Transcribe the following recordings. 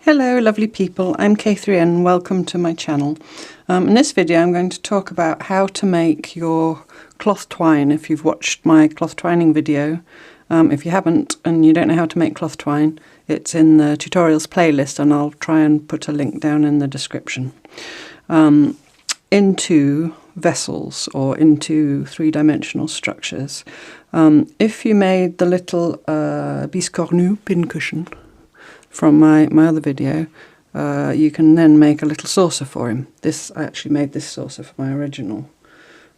Hello lovely people, I'm K3N, welcome to my channel. In this video I'm going to talk about how to make your cloth twine. If you've watched my cloth twining video, if you haven't and you don't know how to make cloth twine, it's in the tutorials playlist and I'll try and put a link down in the description. Into vessels or into three-dimensional structures. If you made the little Biscornu pincushion from my other video, you can then make a little saucer for him. I actually made this saucer for my original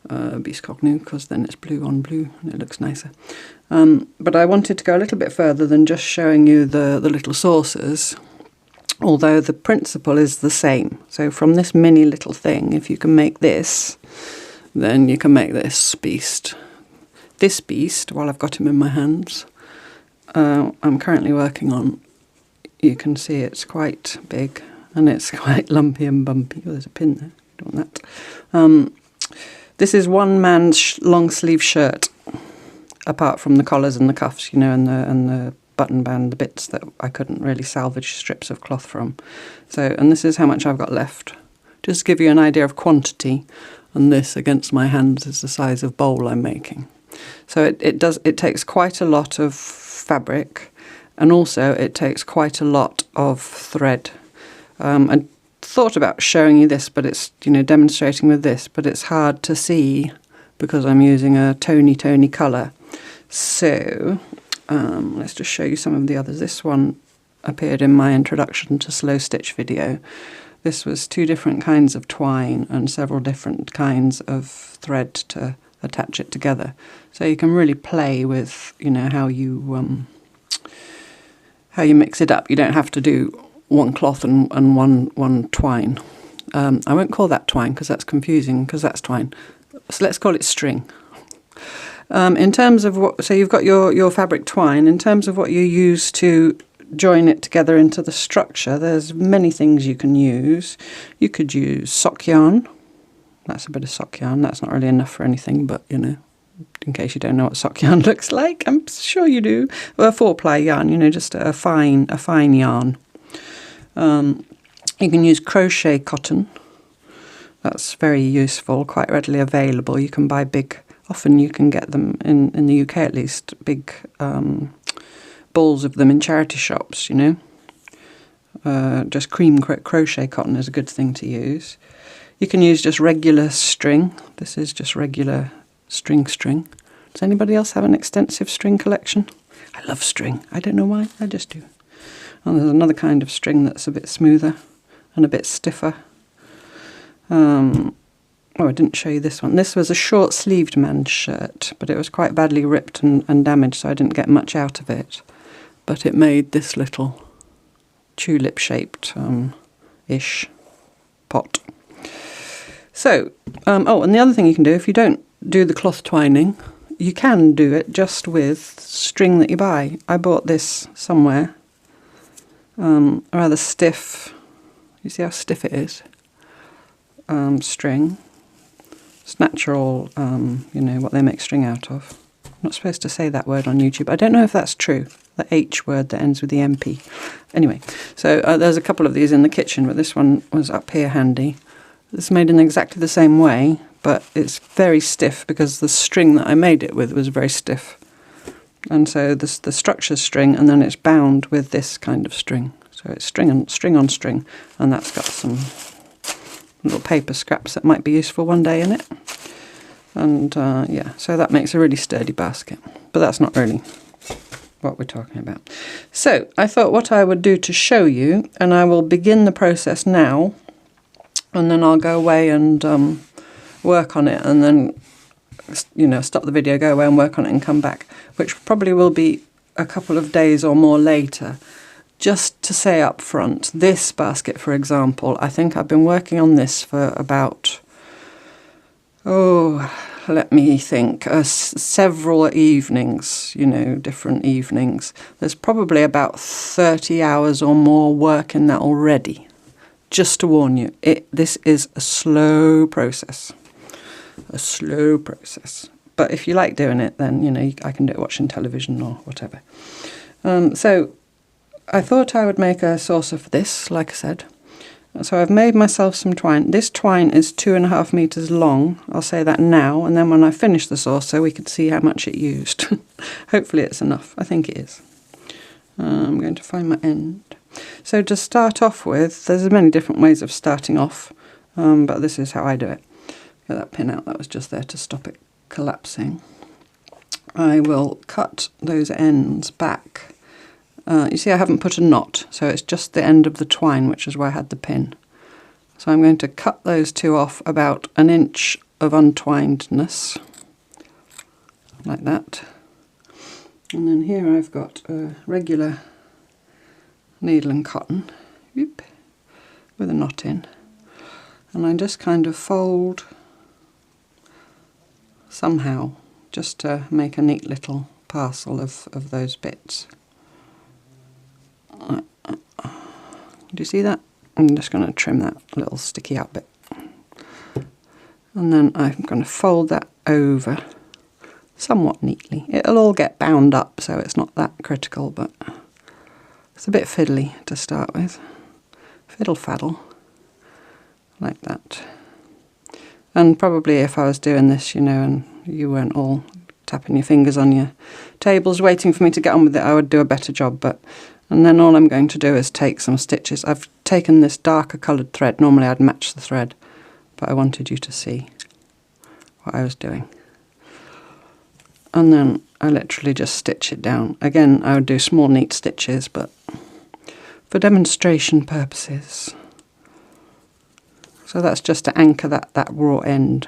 Biscornu because then it's blue on blue and it looks nicer. But I wanted to go a little bit further than just showing you the little saucers, although the principle is the same. So from this mini little thing, if you can make this, then you can make this beast. This beast, while I've got him in my hands, I'm currently working on. You can see it's quite big and it's quite lumpy and bumpy. Oh, there's a pin there, don't want that. This is one man's long sleeve shirt, apart from the collars and the cuffs, you know, and the button band, the bits that I couldn't really salvage strips of cloth from. So, and this is how much I've got left. Just to give you an idea of quantity, and this against my hands is the size of bowl I'm making. So it takes quite a lot of fabric, and also it takes quite a lot of thread. I thought about showing you this, but it's, you know, demonstrating with this, but it's hard to see because I'm using a tony colour. So let's just show you some of the others. This one appeared in my introduction to slow stitch video. This was 2 different kinds of twine and several different kinds of thread to attach it together. So you can really play with, you know, how you mix it up. You don't have to do one cloth and one twine. I won't call that twine because that's confusing, because that's twine. So let's call it string. In terms of what, so you've got your fabric twine. In terms of what you use to join it together into the structure, there's many things you can use. You could use sock yarn. That's a bit of sock yarn. That's not really enough for anything, but you know, in case you don't know what sock yarn looks like, I'm sure you do. Well, a 4-ply yarn, you know, just a fine yarn. You can use crochet cotton. That's very useful, quite readily available. You can buy big. Often you can get them, in the UK at least, big balls of them in charity shops, you know. Just cream crochet cotton is a good thing to use. You can use just regular string. This is just regular string. Does anybody else have an extensive string collection? I love string. I don't know why, I just do. And there's another kind of string that's a bit smoother and a bit stiffer. Oh, I didn't show you this one. This was a short-sleeved man's shirt, but it was quite badly ripped and damaged, so I didn't get much out of it. But it made this little tulip-shaped ish pot. So, oh, and the other thing you can do, if you don't do the cloth twining, you can do it just with string that you buy. I bought this somewhere, a rather stiff, you see how stiff it is, string. It's natural, you know, what they make string out of. I'm not supposed to say that word on YouTube. I don't know if that's true, the H word that ends with the MP. Anyway, so there's a couple of these in the kitchen, but this one was up here handy. It's made in exactly the same way, but it's very stiff because the string that I made it with was very stiff. And so the structure's string, and then it's bound with this kind of string. So it's string on string, and that's got some little paper scraps that might be useful one day in it. And yeah, so that makes a really sturdy basket. But that's not really what we're talking about. So I thought what I would do to show you, and I will begin the process now, and then I'll go away and work on it, and then, you know, stop the video, go away and work on it and come back, which probably will be a couple of days or more later. Just to say up front, this basket, for example, I think I've been working on this for about, let me think, several evenings, you know, different evenings. There's probably about 30 hours or more work in that already. Just to warn you, this is a slow process. But if you like doing it, then, you know, I can do it watching television or whatever. So I thought I would make a saucer for this, like I said. So I've made myself some twine. This twine is 2.5 meters long. I'll say that now, and then when I finish the saucer we can see how much it used. Hopefully it's enough. I think it is. I'm going to find my end. So to start off with, there's many different ways of starting off, but this is how I do it. Get that pin out, that was just there to stop it collapsing. I will cut those ends back. You see I haven't put a knot, so it's just the end of the twine, which is where I had the pin. So I'm going to cut those two off about 1 inch of untwinedness, like that. And then here I've got a regular needle and cotton, whoop, with a knot in. And I just kind of fold somehow, just to make a neat little parcel of those bits. Do you see that? I'm just going to trim that little sticky out bit. And then I'm going to fold that over somewhat neatly. It'll all get bound up, so it's not that critical, but it's a bit fiddly to start with. Fiddle faddle, like that. And probably if I was doing this, you know, and you weren't all tapping your fingers on your tables waiting for me to get on with it, I would do a better job. And then all I'm going to do is take some stitches. I've taken this darker coloured thread. Normally I'd match the thread, but I wanted you to see what I was doing. And then I literally just stitch it down. Again, I would do small neat stitches, but for demonstration purposes. So that's just to anchor that raw end.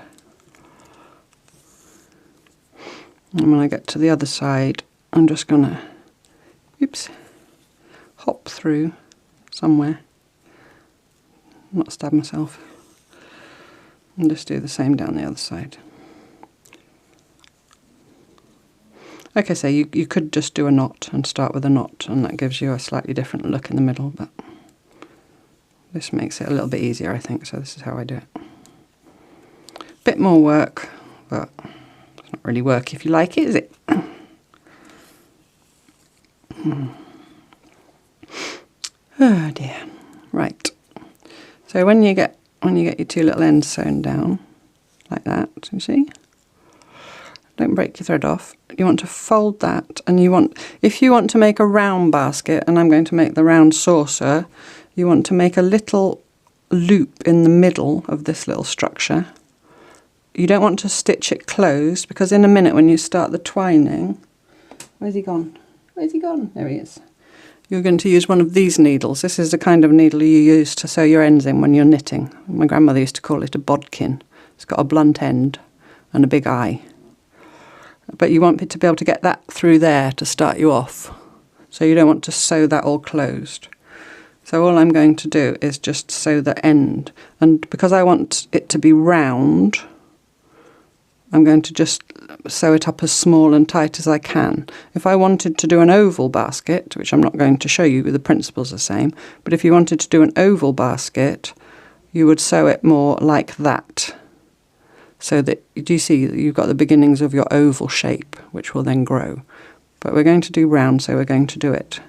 And when I get to the other side, I'm just going to, oops, hop through somewhere, not stab myself, and just do the same down the other side. Like I say, you could just do a knot and start with a knot, and that gives you a slightly different look in the middle, but this makes it a little bit easier, I think, so this is how I do it. Bit more work, but it's not really work if you like it, is it? Oh dear. Right. So when you get your two little ends sewn down, like that, you see? Don't break your thread off. You want to fold that, and if you want to make a round basket, and I'm going to make the round saucer, you want to make a little loop in the middle of this little structure. You don't want to stitch it closed, because in a minute when you start the twining, where's he gone? Where's he gone? There he is. You're going to use one of these needles. This is the kind of needle you use to sew your ends in when you're knitting. My grandmother used to call it a bodkin. It's got a blunt end and a big eye. But you want it to be able to get that through there to start you off. So you don't want to sew that all closed. So all I'm going to do is just sew the end. And because I want it to be round, I'm going to just sew it up as small and tight as I can. If I wanted to do an oval basket, which I'm not going to show you, the principle's the same, but if you wanted to do an oval basket, you would sew it more like that. So that, do you see, you've got the beginnings of your oval shape, which will then grow. But we're going to do round, so we're going to do it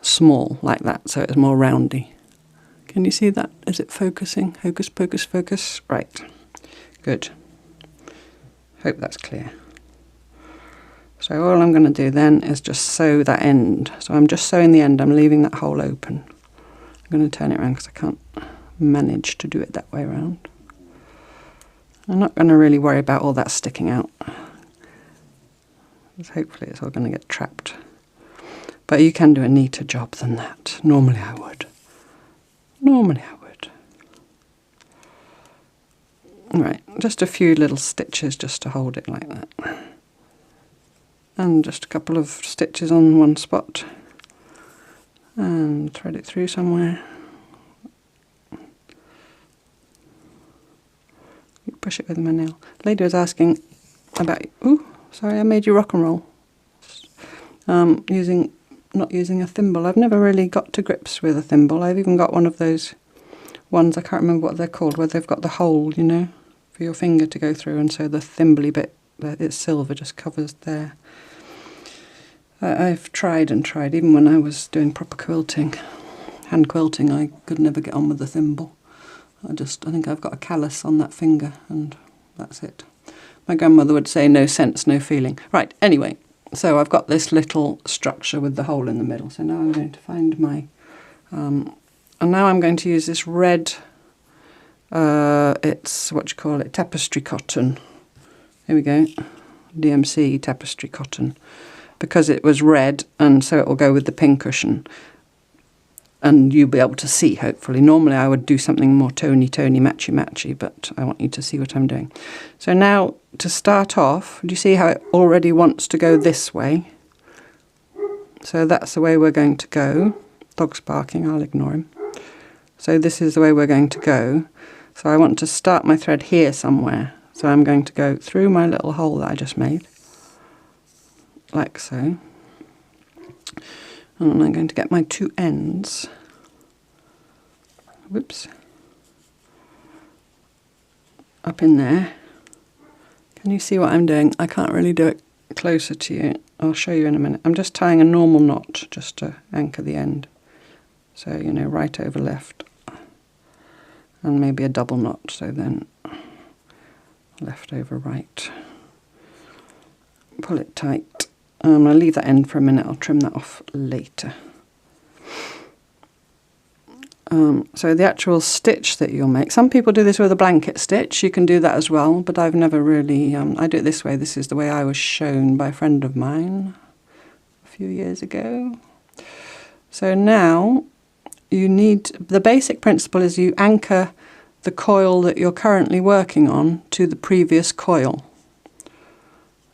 small, like that, so it's more roundy. Can you see that? Is it focusing? Hocus pocus focus? Right. Good. Hope that's clear. So all I'm going to do then is just sew that end. So I'm just sewing the end, I'm leaving that hole open. I'm going to turn it around because I can't manage to do it that way around. I'm not going to really worry about all that sticking out, because hopefully it's all going to get trapped. But you can do a neater job than that. Normally I would. Normally I would. Right, just a few little stitches just to hold it like that. And just a couple of stitches on one spot. And thread it through somewhere. Push it with my nail. Lady was asking about, ooh, sorry, I made you rock and roll. Not using a thimble. I've never really got to grips with a thimble. I've even got one of those ones, I can't remember what they're called, where they've got the hole, you know, for your finger to go through, and so the thimbly bit, it's silver, just covers there. I've tried and tried, even when I was doing proper quilting, hand quilting, I could never get on with the thimble. I think I've got a callus on that finger and that's it. My grandmother would say no sense, no feeling. Right, anyway, so I've got this little structure with the hole in the middle. So now I'm going to find my, and now I'm going to use this red, it's, what do you call it, tapestry cotton. Here we go, DMC tapestry cotton. Because it was red, and so it will go with the pincushion. And you'll be able to see, hopefully. Normally I would do something more tony, matchy, but I want you to see what I'm doing. So now, to start off, do you see how it already wants to go this way? So that's the way we're going to go. Dog's barking, I'll ignore him. So this is the way we're going to go. So I want to start my thread here somewhere. So I'm going to go through my little hole that I just made, like so. And I'm going to get my two ends, whoops, up in there. Can you see what I'm doing? I can't really do it closer to you. I'll show you in a minute. I'm just tying a normal knot just to anchor the end. So, you know, right over left. And maybe a double knot, so then left over right. Pull it tight. I'm going to leave that end for a minute, I'll trim that off later. So the actual stitch that you'll make, some people do this with a blanket stitch, you can do that as well, but I've never really, I do it this way. This is the way I was shown by a friend of mine a few years ago. So now you need, the basic principle is you anchor the coil that you're currently working on to the previous coil.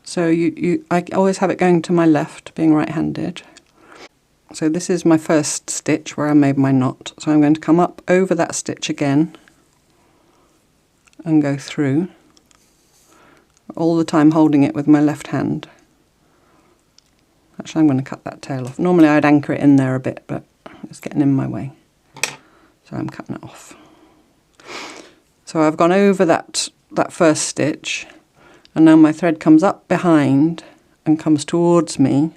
So I always have it going to my left, being right-handed. So this is my first stitch where I made my knot. So I'm going to come up over that stitch again and go through, all the time holding it with my left hand. Actually, I'm going to cut that tail off. Normally I'd anchor it in there a bit, but it's getting in my way. So I'm cutting it off. So I've gone over that first stitch. And now my thread comes up behind and comes towards me,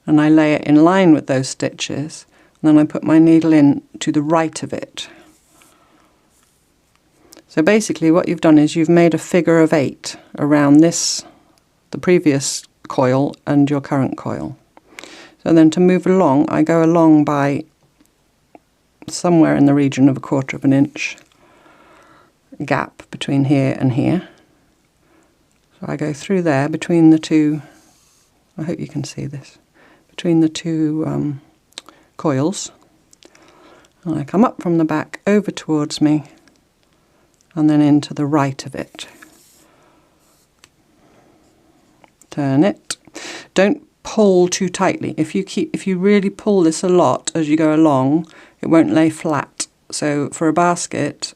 and I lay it in line with those stitches, and then I put my needle in to the right of it. So basically what you've done is you've made a figure of 8 around this, the previous coil and your current coil. So then to move along, I go along by somewhere in the region of 1/4 of an inch gap between here and here. So I go through there between the two, I hope you can see this, between the two coils. And I come up from the back over towards me and then into the right of it. Turn it. Don't pull too tightly. If you really pull this a lot as you go along, it won't lay flat. So for a basket,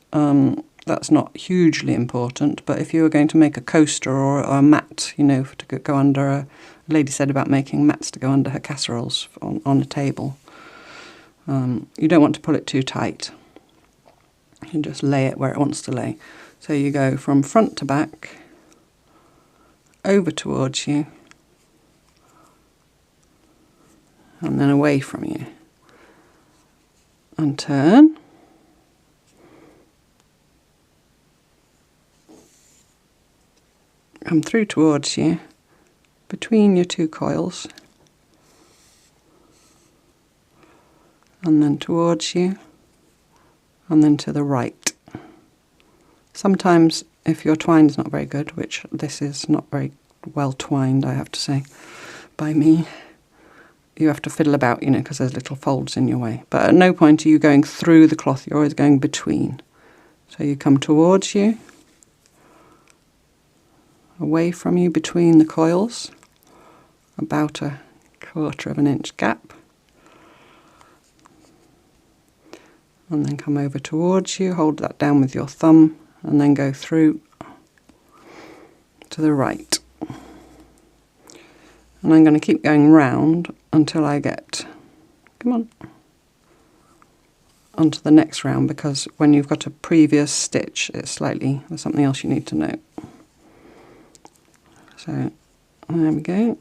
that's not hugely important, but if you were going to make a coaster or a mat, you know, to go under a lady said about making mats to go under her casseroles on a table, you don't want to pull it too tight. You just lay it where it wants to lay. So you go from front to back, over towards you, and then away from you, and turn. Come through towards you, between your two coils, and then towards you, and then to the right. Sometimes if your twine's not very good, which this is not very well twined, I have to say, by me, you have to fiddle about, you know, because there's little folds in your way. But at no point are you going through the cloth, you're always going between. So you come towards you, away from you between the coils, about 1/4 of an inch gap, and then come over towards you, hold that down with your thumb, and then go through to the right. And I'm going to keep going round until I get, come on, onto the next round, because when you've got a previous stitch, it's slightly, there's something else you need to note. So there we go.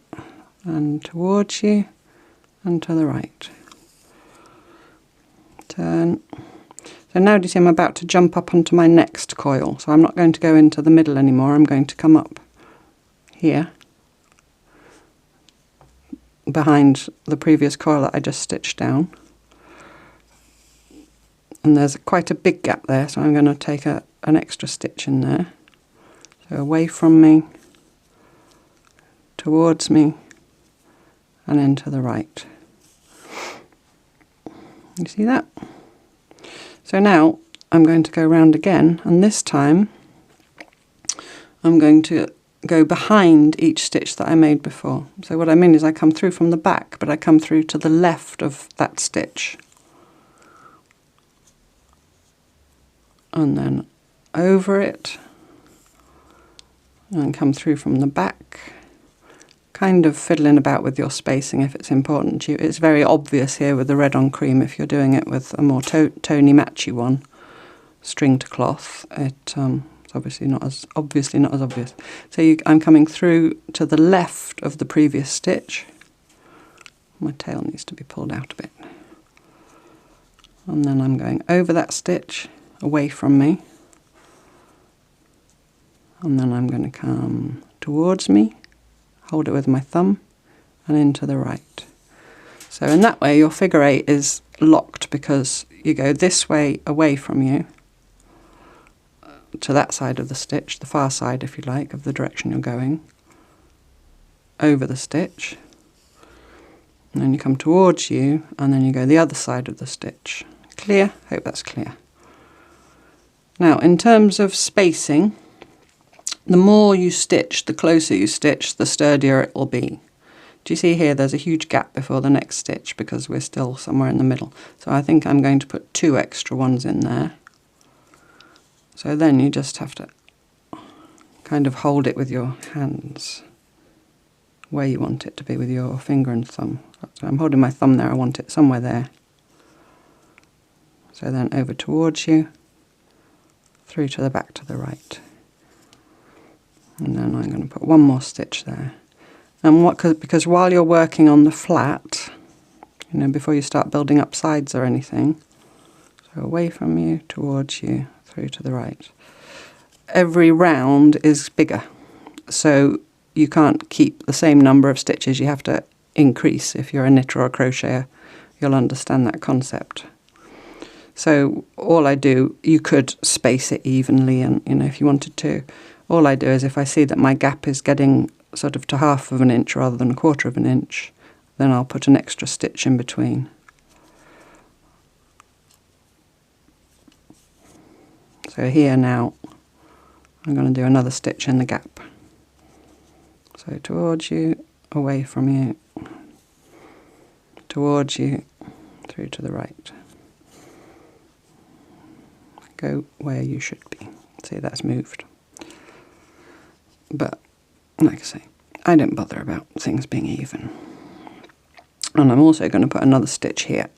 and towards you and to the right. Turn. So now do you see I'm about to jump up onto my next coil, so I'm not going to go into the middle anymore, I'm going to come up here behind the previous coil that I just stitched down. And there's quite a big gap there, so I'm going to take an extra stitch in there. So away from me, towards me, and into the right. You see that? So now I'm going to go round again, and this time I'm going to go behind each stitch that I made before. So what I mean is I come through from the back, but I come through to the left of that stitch. And then over it, and come through from the back, kind of fiddling about with your spacing if it's important to you. It's very obvious here with the red on cream. If you're doing it with a more tony matchy one, string to cloth, it's obviously not as obvious. So I'm coming through to the left of the previous stitch. My tail needs to be pulled out a bit. And then I'm going over that stitch, away from me. And then I'm going to come towards me, hold it with my thumb, and into the right. So in that way your figure 8 is locked because you go this way away from you to that side of the stitch, the far side if you like, of the direction you're going, over the stitch, and then you come towards you, and then you go the other side of the stitch. Clear? Hope that's clear. Now in terms of spacing, the more you stitch, the closer you stitch, the sturdier it will be. Do you see here there's a huge gap before the next stitch because we're still somewhere in the middle. So I think I'm going to put 2 extra ones in there. So then you just have to kind of hold it with your hands where you want it to be with your finger and thumb. So I'm holding my thumb there, I want it somewhere there. So then over towards you, through to the back to the right. And then I'm going to put one more stitch there. And because while you're working on the flat, before you start building up sides or anything, so away from you, towards you, through to the right. Every round is bigger, so you can't keep the same number of stitches, you have to increase. If you're a knitter or a crocheter, you'll understand that concept. So all I do, you could space it evenly, and if you wanted to, all I do is if I see that my gap is getting sort of to 1/2 of an inch rather than 1/4 of an inch, then I'll put an extra stitch in between. So here now, I'm going to do another stitch in the gap. So towards you, away from you, towards you, through to the right. Go where you should be. See, that's moved. But, like I say, I don't bother about things being even. And I'm also going to put another stitch here.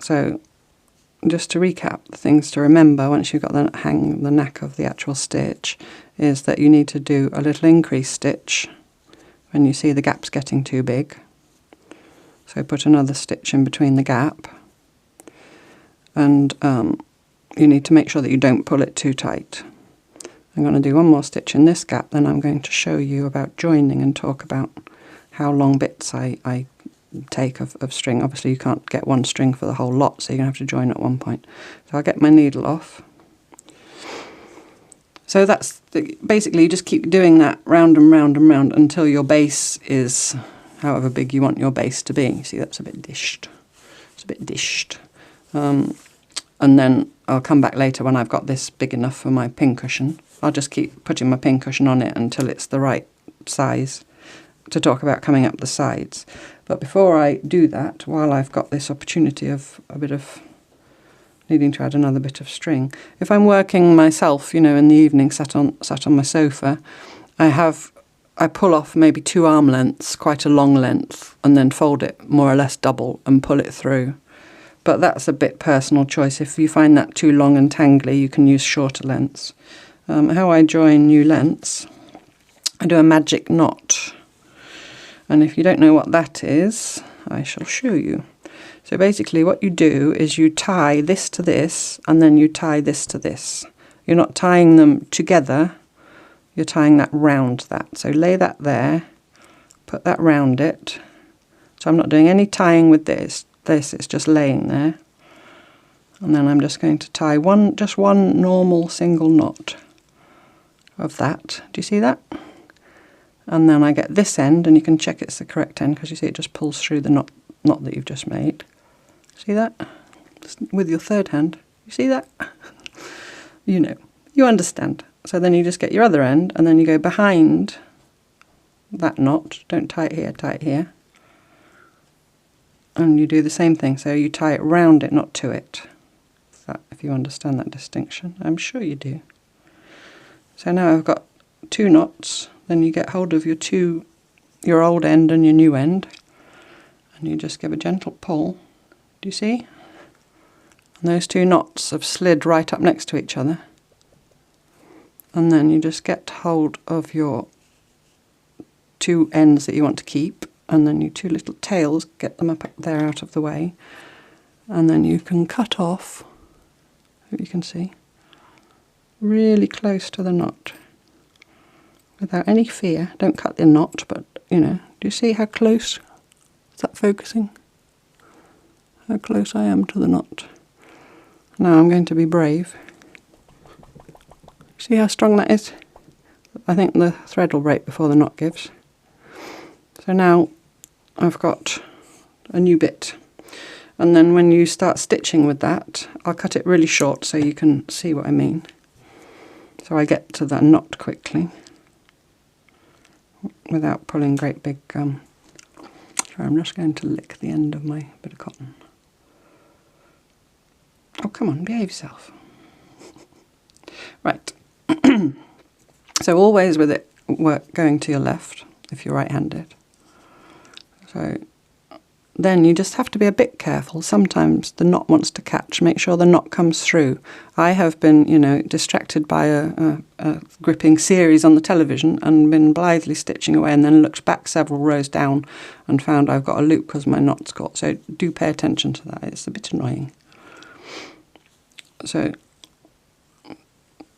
So, just to recap, the things to remember once you've got the knack of the actual stitch is that you need to do a little increase stitch when you see the gaps getting too big. So put another stitch in between the gap, and you need to make sure that you don't pull it too tight. I'm going to do one more stitch in this gap, then I'm going to show you about joining and talk about how long bits I take of string. Obviously you can't get one string for the whole lot, so you're going to have to join at one point. So I'll get my needle off. So that's basically you just keep doing that round and round and round until your base is however big you want your base to be. See, that's a bit dished. It's a bit dished. And then I'll come back later when I've got this big enough for my pincushion. I'll just keep putting my pincushion on it until it's the right size to talk about coming up the sides. But before I do that, while I've got this opportunity of a bit of needing to add another bit of string, if I'm working myself, in the evening, sat on my sofa, I pull off maybe 2 arm lengths, quite a long length, and then fold it more or less double and pull it through. But that's a bit personal choice. If you find that too long and tangly, you can use shorter lengths. how I join new lengths, I do a magic knot. And if you don't know what that is, I shall show you. So basically what you do is you tie this to this, and then you tie this to this. You're not tying them together, you're tying that round that. So lay that there, put that round it. So I'm not doing any tying with this. It's just laying there. And then I'm just going to tie just one normal single knot of that. Do you see that? And then I get this end, and you can check it's the correct end because you see it just pulls through the knot that you've just made. See that? Just with your third hand. You see that? You know, you understand. So then you just get your other end, and then you go behind that knot. Don't tie it here, tie it here. And you do the same thing. So you tie it round it, not to it. If you understand that distinction. I'm sure you do. So now I've got 2 knots. Then you get hold of your old end and your new end. And you just give a gentle pull. Do you see? And those 2 knots have slid right up next to each other. And then you just get hold of your 2 ends that you want to keep, and then your 2 little tails, get them up there out of the way, and then you can cut off, if you can see, really close to the knot without any fear. Don't cut the knot, but you know, do you see how close? Is that focusing? How close I am to the knot. Now I'm going to be brave. See how strong that is? I think the thread will break before the knot gives. So now I've got a new bit. And then when you start stitching with that, I'll cut it really short so you can see what I mean. So I get to that knot quickly without pulling great big... Sorry, I'm just going to lick the end of my bit of cotton. Oh, come on, behave yourself. Right. So always with it going to your left, if you're right-handed. So then you just have to be a bit careful. Sometimes the knot wants to catch. Make sure the knot comes through. I have been, you know, distracted by a gripping series on the television and been blithely stitching away, and then looked back several rows down and found I've got a loop because my knot's caught. So do pay attention to that. It's a bit annoying. So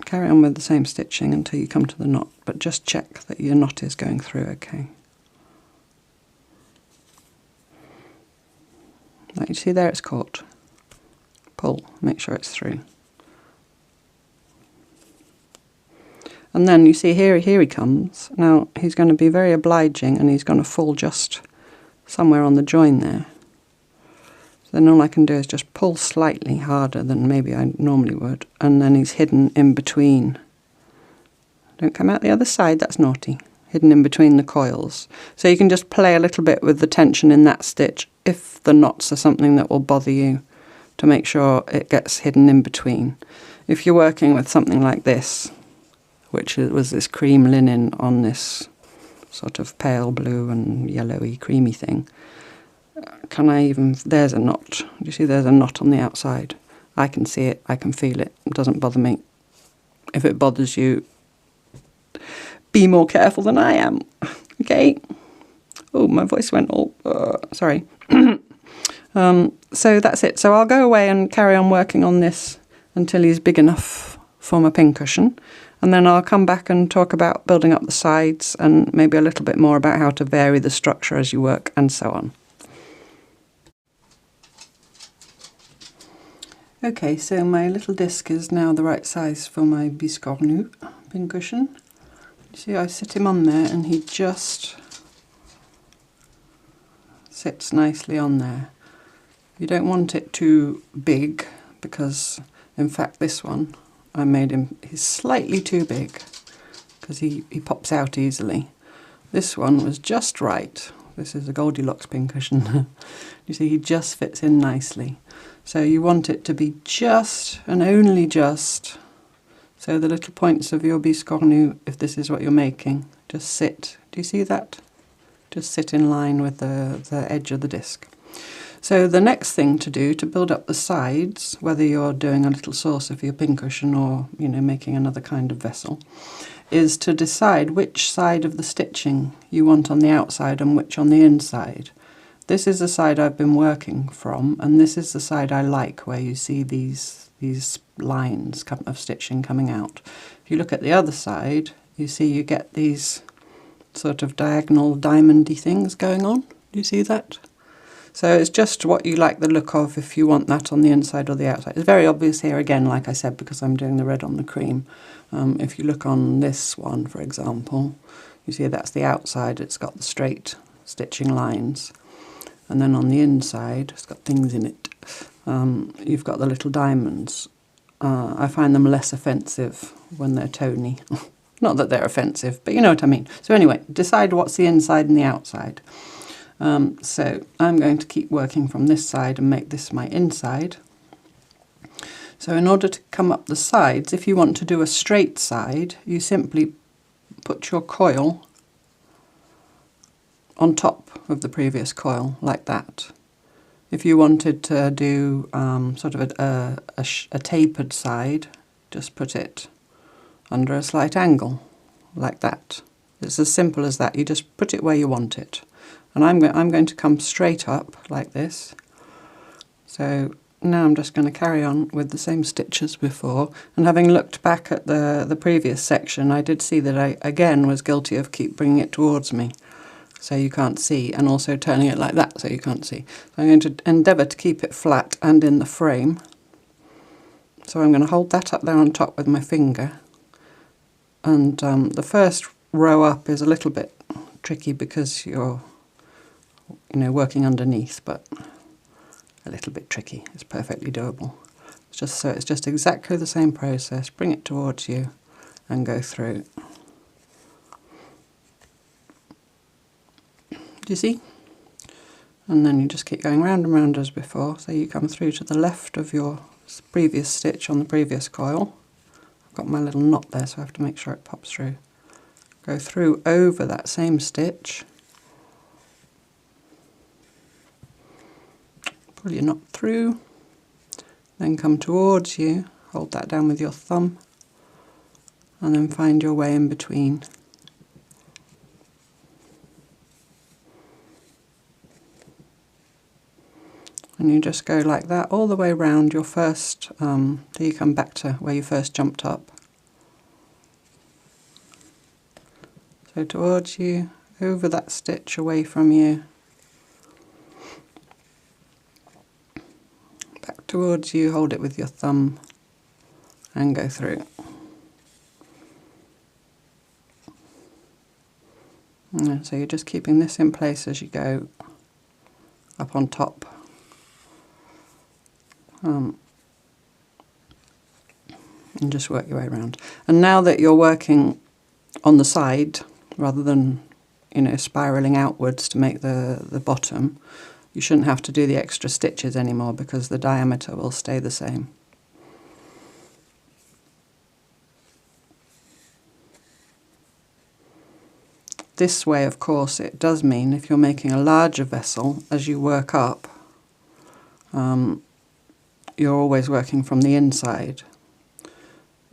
carry on with the same stitching until you come to the knot, but just check that your knot is going through okay. Like you see there, it's caught. Pull, make sure it's through. And then you see here he comes. Now he's going to be very obliging, and he's going to fall just somewhere on the join there. So then all I can do is just pull slightly harder than maybe I normally would, and then he's hidden in between. Don't come out the other side, that's naughty. Hidden in between the coils. So you can just play a little bit with the tension in that stitch if the knots are something that will bother you, to make sure it gets hidden in between. If you're working with something like this, which was this cream linen on this sort of pale blue and yellowy creamy thing, there's a knot. Do you see there's a knot on the outside? I can see it, I can feel it. It doesn't bother me. If it bothers you, be more careful than I am. Okay? Oh, my voice went all... sorry. So that's it. So I'll go away and carry on working on this until he's big enough for my pincushion. And then I'll come back and talk about building up the sides and maybe a little bit more about how to vary the structure as you work and so on. Okay, so my little disc is now the right size for my Biscornu pincushion. You see, I sit him on there and he just sits nicely on there. You don't want it too big because, in fact, this one, I made him, he's slightly too big because he pops out easily. This one was just right. This is a Goldilocks pincushion. You see, he just fits in nicely. So you want it to be just and only just. So the little points of your Biscornu, if this is what you're making, just sit. Do you see that? Just sit in line with the edge of the disc. So the next thing to do to build up the sides, whether you're doing a little saucer for your pincushion or, you know, making another kind of vessel, is to decide which side of the stitching you want on the outside and which on the inside. This is the side I've been working from, and this is the side I like, where you see these lines of stitching coming out. If you look at the other side, you see you get these sort of diagonal diamondy things going on. Do you see that? So it's just what you like the look of, if you want that on the inside or the outside. It's very obvious here again, like I said, because I'm doing the red on the cream. If you look on this one, for example, you see that's the outside. It's got the straight stitching lines. And then on the inside, it's got things in it. You've got the little diamonds. I find them less offensive when they're tony. Not that they're offensive, but you know what I mean. So anyway, decide what's the inside and the outside. So I'm going to keep working from this side and make this my inside. So in order to come up the sides, if you want to do a straight side, you simply put your coil on top of the previous coil, like that. If you wanted to do sort of a tapered side, just put it under a slight angle, like that. It's as simple as that. You just put it where you want it. And I'm going to come straight up like this. So now I'm just going to carry on with the same stitch as before. And having looked back at the previous section, I did see that I again was guilty of keep bringing it towards me so you can't see, and also turning it like that so you can't see. So I'm going to endeavour to keep it flat and in the frame. So I'm going to hold that up there on top with my finger. And the first row up is a little bit tricky because you're working underneath, but a little bit tricky. It's perfectly doable. It's just exactly the same process. Bring it towards you and go through. Do you see? And then you just keep going round and round as before. So you come through to the left of your previous stitch on the previous coil. I've got my little knot there, so I have to make sure it pops through. Go through over that same stitch. Pull your knot through, then come towards you, hold that down with your thumb, and then find your way in between. And you just go like that all the way round your first, till you come back to where you first jumped up. So towards you, over that stitch, away from you, back towards you, hold it with your thumb and go through. And so you're just keeping this in place as you go up on top. And just work your way around. And now that you're working on the side rather than spiraling outwards to make the bottom, you shouldn't have to do the extra stitches anymore because the diameter will stay the same. This way, of course, it does mean if you're making a larger vessel, as you work up, you're always working from the inside.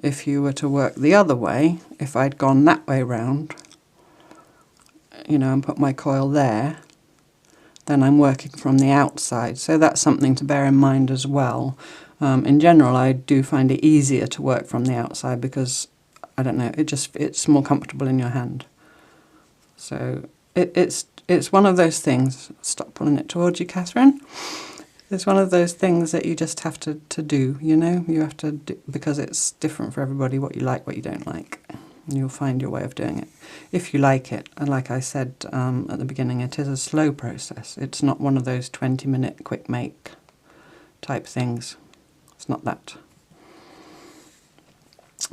If you were to work the other way, if I'd gone that way round, and put my coil there, then I'm working from the outside. So that's something to bear in mind as well. In general, I do find it easier to work from the outside because, I don't know, it's more comfortable in your hand. So it's one of those things. Stop pulling it towards you, Catherine. It's one of those things that you just have to do, You have to do, because it's different for everybody, what you like, what you don't like. And you'll find your way of doing it, if you like it. And like I said at the beginning, it is a slow process. It's not one of those 20-minute quick make type things. It's not that.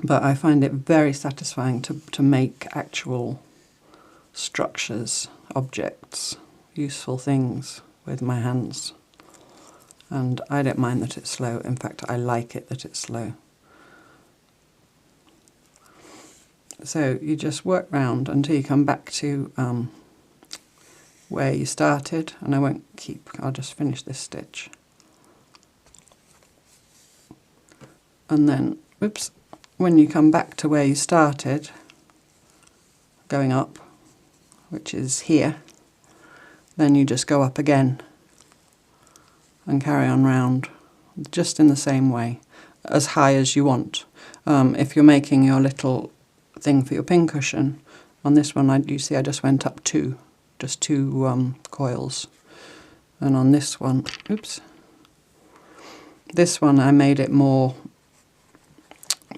But I find it very satisfying to make actual structures, objects, useful things with my hands. And I don't mind that it's slow. In fact, I like it that it's slow. So you just work round until you come back to where you started, and I'll just finish this stitch. And then, whoops, when you come back to where you started, going up, which is here, then you just go up again and carry on round, just in the same way, as high as you want. If you're making your little thing for your pincushion, on this one you see I just went up two coils, and on this one, oops, this one I made it more,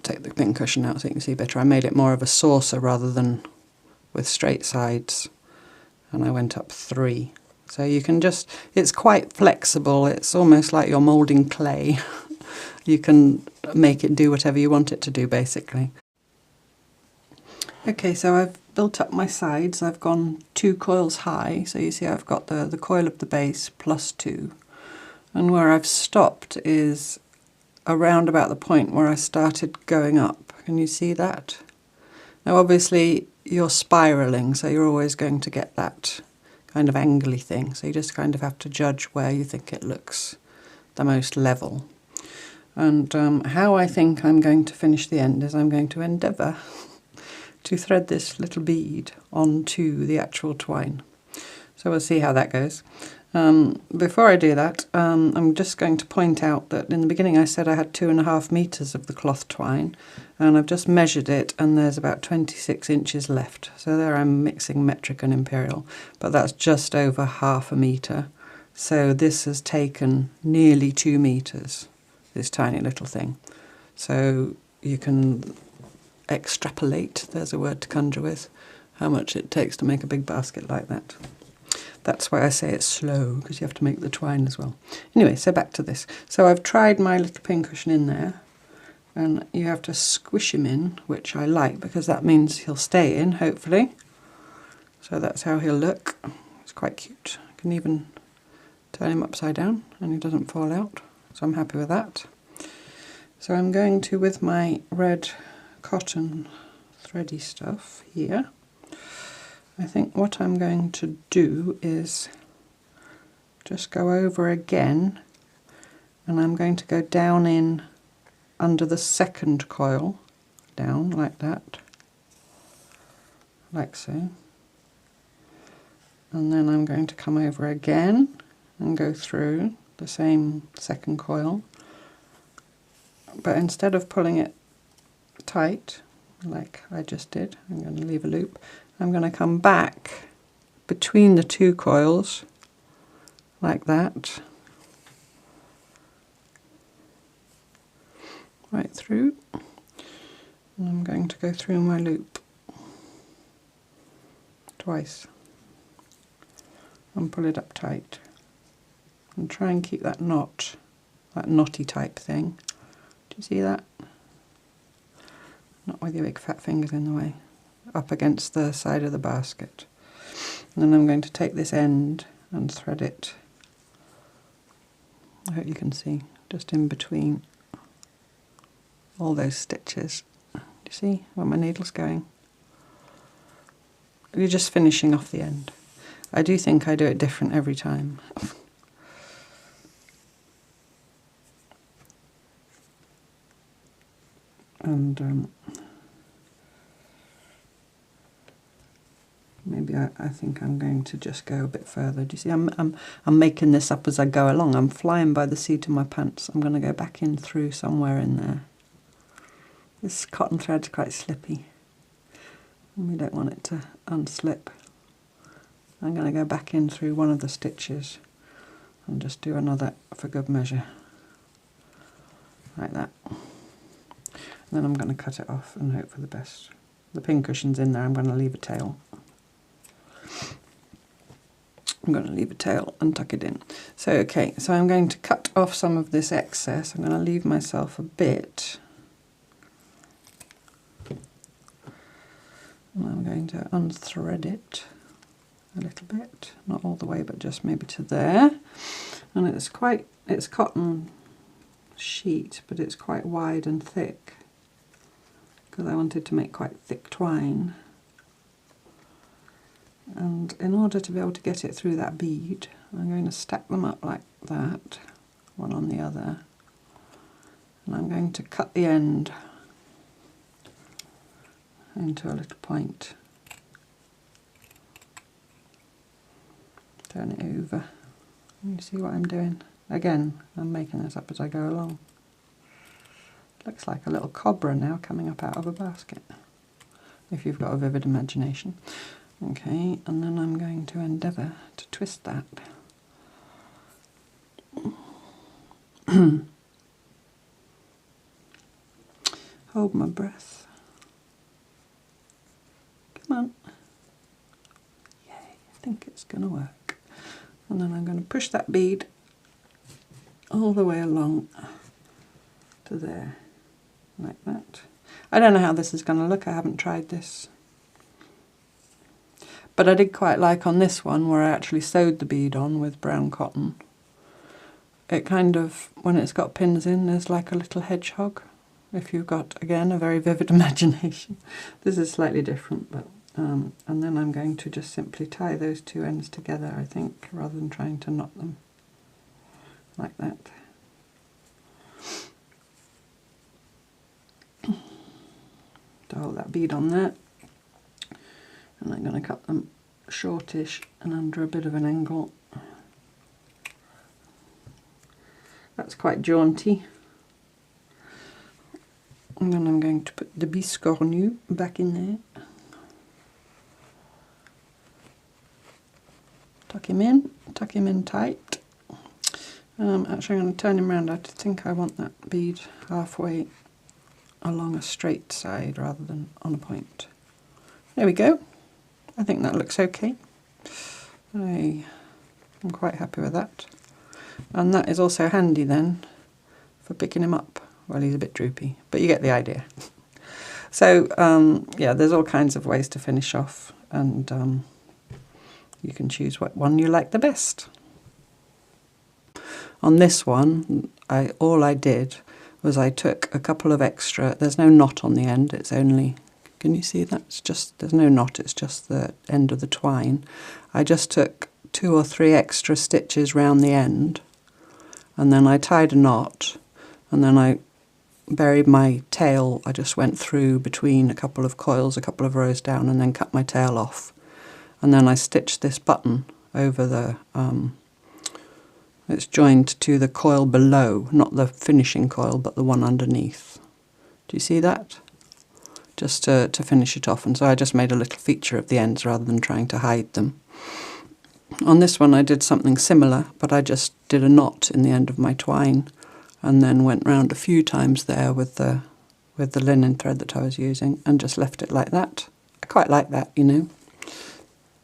take the pincushion out so you can see better, I made it more of a saucer rather than with straight sides, and I went up 3. So you can just, it's quite flexible, it's almost like you're moulding clay. You can make it do whatever you want it to do, basically. Okay, so I've built up my sides, I've gone 2 coils high, so you see I've got the coil of the base plus 2. And where I've stopped is around about the point where I started going up. Can you see that? Now obviously you're spiralling, so you're always going to get that kind of angly thing, so you just kind of have to judge where you think it looks the most level. And how I think I'm going to finish the end is I'm going to endeavour to thread this little bead onto the actual twine. So we'll see how that goes. Before I do that, I'm just going to point out that in the beginning I said I had 2.5 meters of the cloth twine, and I've just measured it and there's about 26 inches left. So there I'm mixing metric and imperial, but that's just over 1/2 meter. So this has taken nearly 2 meters, this tiny little thing. So you can extrapolate, there's a word to conjure with, how much it takes to make a big basket like that. That's why I say it's slow, because you have to make the twine as well. Anyway, so back to this. So I've tried my little pincushion in there, and you have to squish him in, which I like, because that means he'll stay in, hopefully. So that's how he'll look. It's quite cute. I can even turn him upside down, and he doesn't fall out. So I'm happy with that. So I'm going to, with my red cotton thready stuff here, I think what I'm going to do is just go over again, and I'm going to go down in under the second coil, down like that, like so, and then I'm going to come over again and go through the same second coil, but instead of pulling it tight like I just did, I'm going to leave a loop. I'm going to come back between the 2 coils like that, right through, and I'm going to go through my loop twice and pull it up tight and try and keep that knot, that knotty type thing. Do you see that? Not with your big fat fingers in the way, up against the side of the basket. And then I'm going to take this end and thread it, I hope you can see, just in between all those stitches. Do you see where my needle's going? You're just finishing off the end. I do think I do it different every time. And maybe I think I'm going to just go a bit further. Do you see? I'm making this up as I go along. I'm flying by the seat of my pants. I'm going to go back in through somewhere in there. This cotton thread's quite slippy, and we don't want it to unslip. I'm going to go back in through one of the stitches and just do another for good measure, like that. And then I'm going to cut it off and hope for the best. The pincushion's in there, I'm going to leave a tail. I'm going to leave a tail and tuck it in. So okay, so I'm going to cut off some of this excess. I'm going to leave myself a bit. And I'm going to unthread it a little bit, not all the way, but just maybe to there. And it's cotton sheet, but it's quite wide and thick, because I wanted to make quite thick twine. And in order to be able to get it through that bead, I'm going to stack them up like that, one on the other, and I'm going to cut the end into a little point. Turn it over. You see what I'm doing? Again, I'm making this up as I go along. Looks like a little cobra now coming up out of a basket, if you've got a vivid imagination. Okay, and then I'm going to endeavour to twist that. Hold my breath. Come on. Yay, I think it's going to work. And then I'm going to push that bead all the way along to there, like that. I don't know how this is going to look, I haven't tried this. But I did quite like on this one, where I actually sewed the bead on with brown cotton. It kind of, when it's got pins in, there's like a little hedgehog. If you've got, again, a very vivid imagination. This is slightly different, but and then I'm going to just simply tie those two ends together, I think, rather than trying to knot them like that. To hold that bead on there. And I'm going to cut them shortish and under a bit of an angle. That's quite jaunty. And then I'm going to put the Biscornu back in there. Tuck him in tight. Actually, I'm going to turn him around. I think I want that bead halfway along a straight side rather than on a point. There we go. I think that looks okay. I'm quite happy with that. And that is also handy then for picking him up. Well, he's a bit droopy, but you get the idea. So, yeah, there's all kinds of ways to finish off, and you can choose what one you like the best. On this one, all I did was I took a couple of extra, there's no knot on the end, it's only, can you see that? It's just, there's no knot, it's just the end of the twine. I just took 2 or 3 extra stitches round the end, and then I tied a knot, and then I buried my tail. I just went through between a couple of coils, a couple of rows down, and then cut my tail off. And then I stitched this button over the, it's joined to the coil below, not the finishing coil, but the one underneath. Do you see that? Just to finish it off, and so I just made a little feature of the ends rather than trying to hide them. On this one I did something similar, but I just did a knot in the end of my twine, and then went round a few times there with the linen thread that I was using, and just left it like that. I quite like that, you know.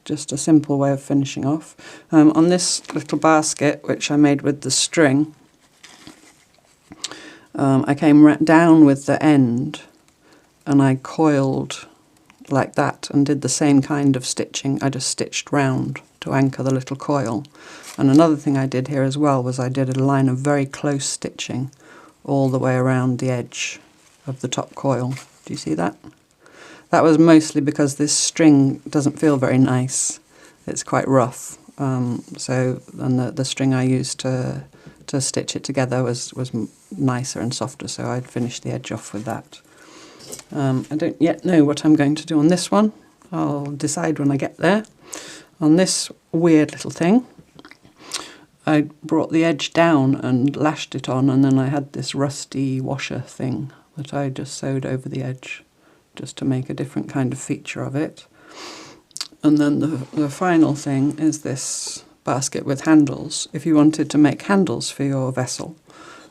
Just a simple way of finishing off. On this little basket, which I made with the string, I came down with the end, and I coiled like that and did the same kind of stitching. I just stitched round to anchor the little coil. And another thing I did here as well was I did a line of very close stitching all the way around the edge of the top coil. Do you see that? That was mostly because this string doesn't feel very nice. It's quite rough. And the string I used to stitch it together was nicer and softer, so I'd finished the edge off with that. I don't yet know what I'm going to do on this one. I'll decide when I get there. On this weird little thing, I brought the edge down and lashed it on, and then I had this rusty washer thing that I just sewed over the edge just to make a different kind of feature of it. And then the final thing is this basket with handles. If you wanted to make handles for your vessel,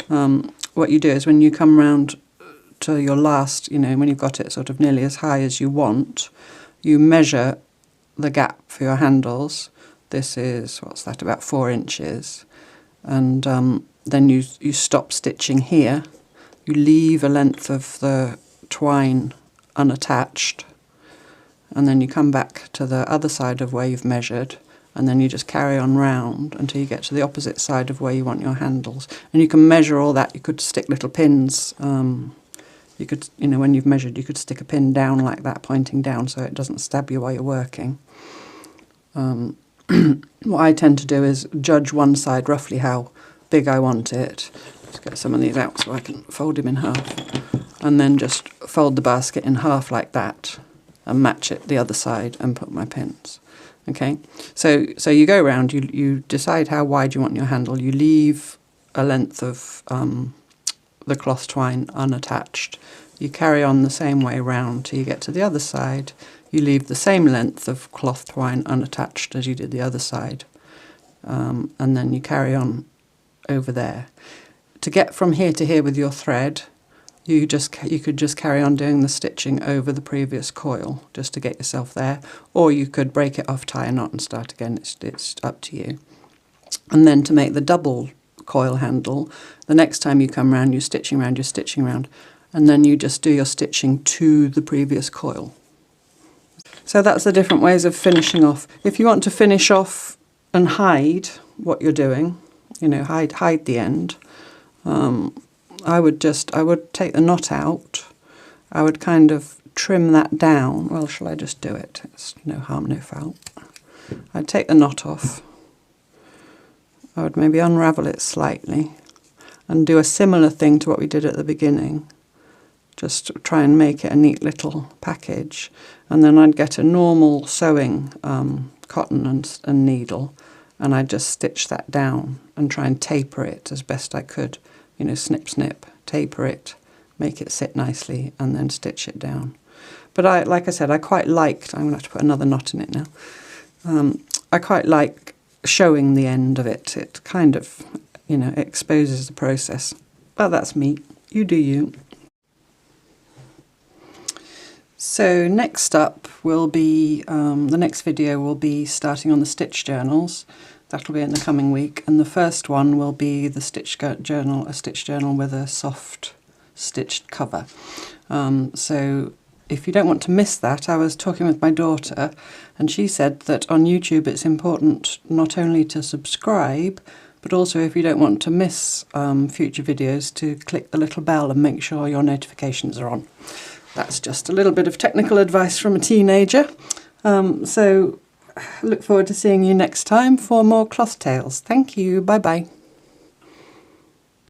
what you do is when you come round to your last, you know, when you've got it sort of nearly as high as you want, you measure the gap for your handles. This is, what's that, about 4 inches. And then you stop stitching here. You leave a length of the twine unattached, and then you come back to the other side of where you've measured, and then you just carry on round until you get to the opposite side of where you want your handles. And you can measure all that. You could stick little pins. You could, you know, when you've measured, you could stick a pin down like that, pointing down, so it doesn't stab you while you're working. what I tend to do is judge one side roughly how big I want it. Let's get some of these out so I can fold them in half, and then just fold the basket in half like that and match it the other side and put my pins. Okay, so you go around, you decide how wide you want your handle, you leave a length of the cloth twine unattached, you carry on the same way round till you get to the other side, you leave the same length of cloth twine unattached as you did the other side, and then you carry on over there. To get from here to here with your thread, you could just carry on doing the stitching over the previous coil just to get yourself there, or you could break it off, tie a knot and start again. It's up to you. And then to make the double coil handle, the next time you come round, you're stitching round, and then you just do your stitching to the previous coil. So that's the different ways of finishing off. If you want to finish off and hide what you're doing, you know, hide the end, I would take the knot out, I would kind of trim that down. Well, shall I just do it? It's no harm, no foul. I'd take the knot off, I would maybe unravel it slightly and do a similar thing to what we did at the beginning. Just try and make it a neat little package, and then I'd get a normal sewing cotton and needle, and I'd just stitch that down and try and taper it as best I could. You know, snip, snip, taper it, make it sit nicely, and then stitch it down. But like I said, I quite liked, I'm going to have to put another knot in it now, I quite like showing the end of it. It kind of, you know, exposes the process. But that's me, you do you. So next up will be, the next video will be starting on the stitch journals. That'll be in the coming week, and the first one will be the stitch journal, a stitch journal with a soft stitched cover. So if you don't want to miss that, I was talking with my daughter, and she said that on YouTube it's important not only to subscribe, but also if you don't want to miss future videos, to click the little bell and make sure your notifications are on. That's just a little bit of technical advice from a teenager. So look forward to seeing you next time for more cloth tales. Thank you. Bye bye.